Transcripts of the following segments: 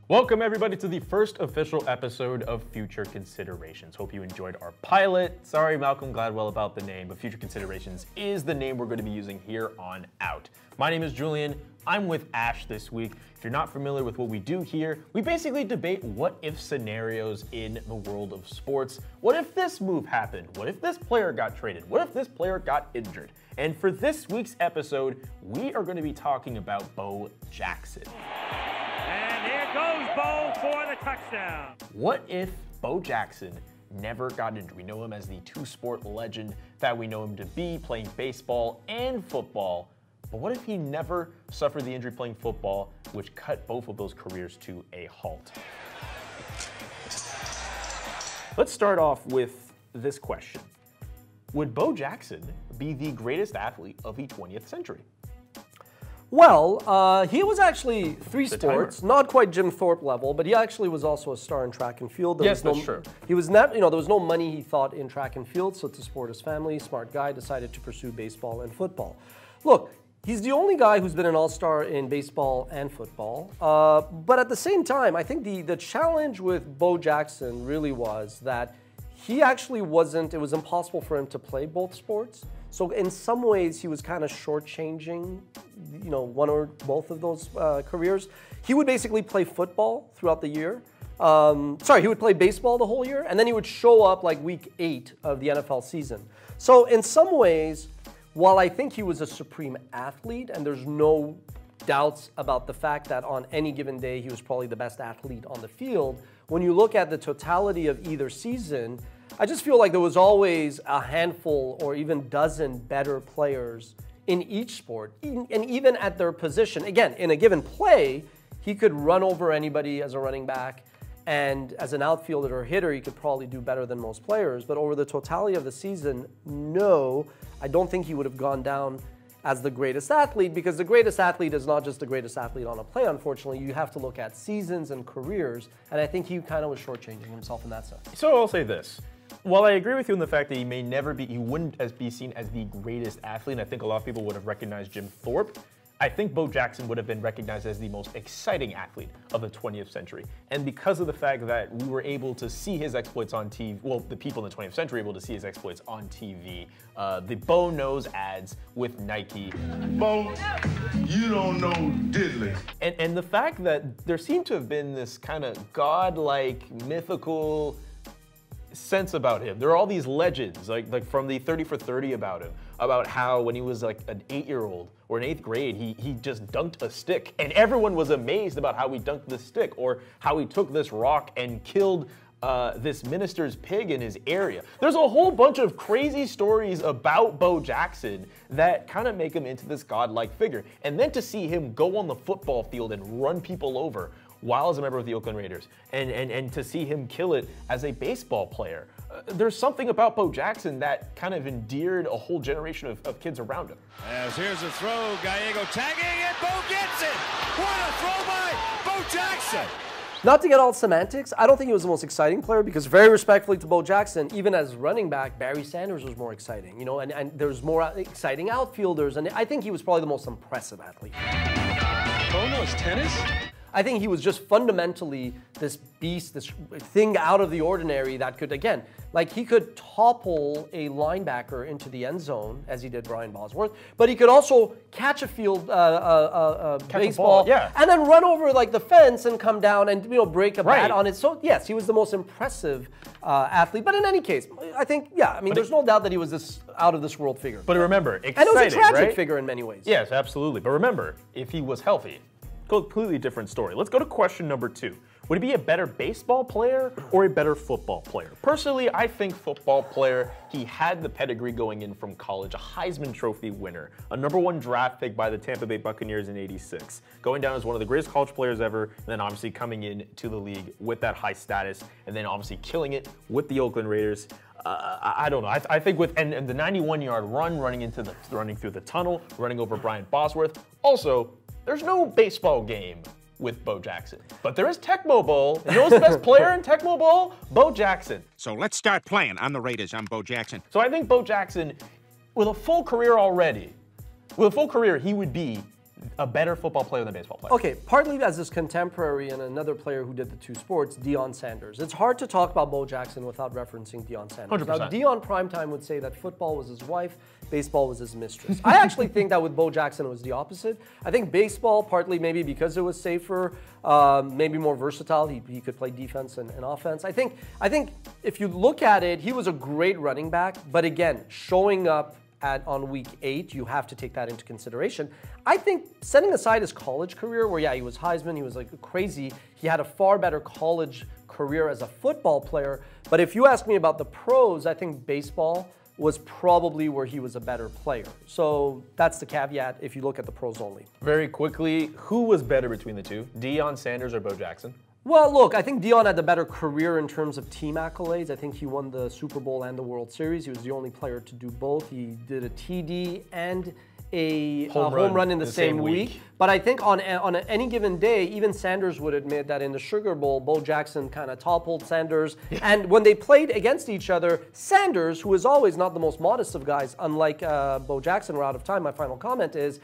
Welcome everybody to the first official episode of Future Considerations. Hope you enjoyed our pilot. Sorry Malcolm Gladwell about the name, but Future Considerations is the name we're going to be using here on out. My name is Julian. I'm with Ash this week. If you're not familiar with what we do here, we basically debate what if scenarios in the world of sports. What if this move happened? What if this player got traded? What if this player got injured? And for this week's episode, we are going to be talking about Bo Jackson. And here goes Bo for the touchdown. What if Bo Jackson never got injured? We know him as the two-sport legend that we know him to be, playing baseball and football. But what if he never suffered the injury playing football, which cut both of those careers to a halt? Let's start off with this question. Would Bo Jackson be the greatest athlete of the 20th century? Well, he was actually three The sports, not quite Jim Thorpe level, but he actually was also a star in track and field. Yes, that's true. He was not, there was no money he thought in track and field, so to support his family, smart guy, decided to pursue baseball and football. Look, he's the only guy who's been an all-star in baseball and football, but at the same time, I think the challenge with Bo Jackson really was that he actually wasn't, it was impossible for him to play both sports. So in some ways, he was kind of shortchanging, one or both of those careers. He would basically play football throughout the year. He would play baseball the whole year, and then he would show up like week 8 of the NFL season. So in some ways, while I think he was a supreme athlete, and there's no doubts about the fact that on any given day, he was probably the best athlete on the field, when you look at the totality of either season, I just feel like there was always a handful or even dozen better players in each sport, and even at their position. Again, in a given play, he could run over anybody as a running back, and as an outfielder or hitter, he could probably do better than most players. But over the totality of the season, no, I don't think he would have gone down as the greatest athlete, because the greatest athlete is not just the greatest athlete on a play, unfortunately. You have to look at seasons and careers, and I think he kind of was shortchanging himself in that sense. So I'll say this. While I agree with you in the fact that he may never be, he wouldn't be seen as the greatest athlete, and I think a lot of people would have recognized Jim Thorpe, I think Bo Jackson would have been recognized as the most exciting athlete of the 20th century. And because of the fact that we were able to see his exploits on TV, well, the people in the 20th century were able to see his exploits on TV, the Bo Knows ads with Nike. Bo, you don't know diddly. And the fact that there seemed to have been this kind of godlike, mythical sense about him. There are all these legends, like from the 30 for 30 about him, about how when he was like an 8-year-old or in 8th grade, he just dunked a stick, and everyone was amazed about how he dunked the stick, or how he took this rock and killed this minister's pig in his area. There's a whole bunch of crazy stories about Bo Jackson that kind of make him into this godlike figure. And then to see him go on the football field and run people over while as a member of the Oakland Raiders, and to see him kill it as a baseball player. There's something about Bo Jackson that kind of endeared a whole generation of kids around him. As here's a throw, Gallego tagging, and Bo gets it! What a throw by Bo Jackson! Not to get all semantics, I don't think he was the most exciting player, because very respectfully to Bo Jackson, even as running back, Barry Sanders was more exciting, and there's more exciting outfielders, and I think he was probably the most impressive athlete. Bo knows tennis? I think he was just fundamentally this beast, this thing out of the ordinary that could, again, like he could topple a linebacker into the end zone, as he did Brian Bosworth, but he could also catch a field baseball, and then run over like the fence and come down and break a bat on it. So yes, he was the most impressive athlete. But in any case, I think, there's no doubt that he was this out of this world figure. But remember, exciting, and it was a tragic right? figure in many ways. Yes, absolutely. But remember, if he was healthy, completely different story. Let's go to question number 2. Would he be a better baseball player or a better football player? Personally, I think football player. He had the pedigree going in from college, a Heisman Trophy winner, a #1 draft pick by the Tampa Bay Buccaneers in '86, going down as one of the greatest college players ever, and then obviously coming into the league with that high status, and then obviously killing it with the Oakland Raiders. I don't know. I think with and the 91-yard run, running through the tunnel, running over Brian Bosworth. Also, there's no baseball game with Bo Jackson. But there is Tecmo Bowl. You know who's the best player in Tecmo Bowl? Bo Jackson. So let's start playing. I'm the Raiders. I'm Bo Jackson. So I think Bo Jackson, with a full career already, with a full career, he would be a better football player than a baseball player. Okay, partly as his contemporary and another player who did the two sports, Deion Sanders. It's hard to talk about Bo Jackson without referencing Deion Sanders. 100%. Now, Deion Primetime would say that football was his wife, baseball was his mistress. I actually think that with Bo Jackson it was the opposite. I think baseball, partly maybe because it was safer, maybe more versatile. He could play defense and offense. I think if you look at it, he was a great running back, but again, showing up on week 8, you have to take that into consideration. I think setting aside his college career, where yeah, he was Heisman, he was like crazy, he had a far better college career as a football player. But if you ask me about the pros, I think baseball was probably where he was a better player. So that's the caveat if you look at the pros only. Very quickly, who was better between the two? Deion Sanders or Bo Jackson? Well, look, I think Deion had the better career in terms of team accolades. I think he won the Super Bowl and the World Series. He was the only player to do both. He did a TD and a home run in the same week. But I think on any given day, even Sanders would admit that in the Sugar Bowl, Bo Jackson kind of toppled Sanders. Yeah. And when they played against each other, Sanders, who is always not the most modest of guys, unlike Bo Jackson, we're out of time, my final comment is,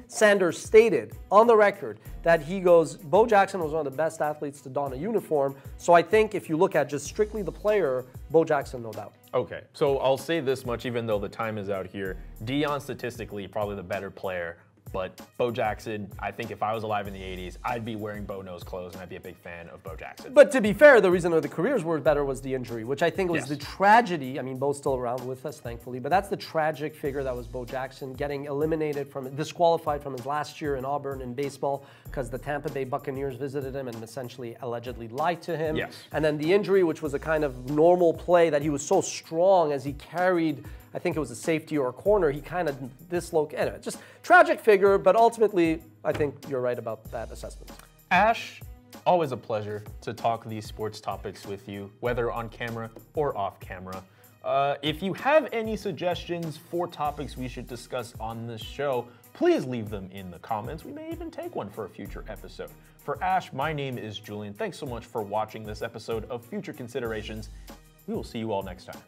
Sanders stated on the record that he goes, Bo Jackson was one of the best athletes to don a uniform. So I think if you look at just strictly the player, Bo Jackson, no doubt. Okay, so I'll say this much, even though the time is out here. Deion, statistically, probably the better player. But Bo Jackson, I think if I was alive in the 80s, I'd be wearing Bo Knows clothes, and I'd be a big fan of Bo Jackson. But to be fair, the reason the careers were better was the injury, which I think was the tragedy. I mean, Bo's still around with us, thankfully, but that's the tragic figure that was Bo Jackson, getting disqualified from his last year in Auburn in baseball because the Tampa Bay Buccaneers visited him and essentially allegedly lied to him. Yes. And then the injury, which was a kind of normal play that he was so strong as he carried, I think it was a safety or a corner, he kind of dislocated. Anyway, just tragic figure, but ultimately, I think you're right about that assessment. Ash, always a pleasure to talk these sports topics with you, whether on camera or off camera. If you have any suggestions for topics we should discuss on this show, please leave them in the comments. We may even take one for a future episode. For Ash, my name is Julian. Thanks so much for watching this episode of Future Considerations. We will see you all next time.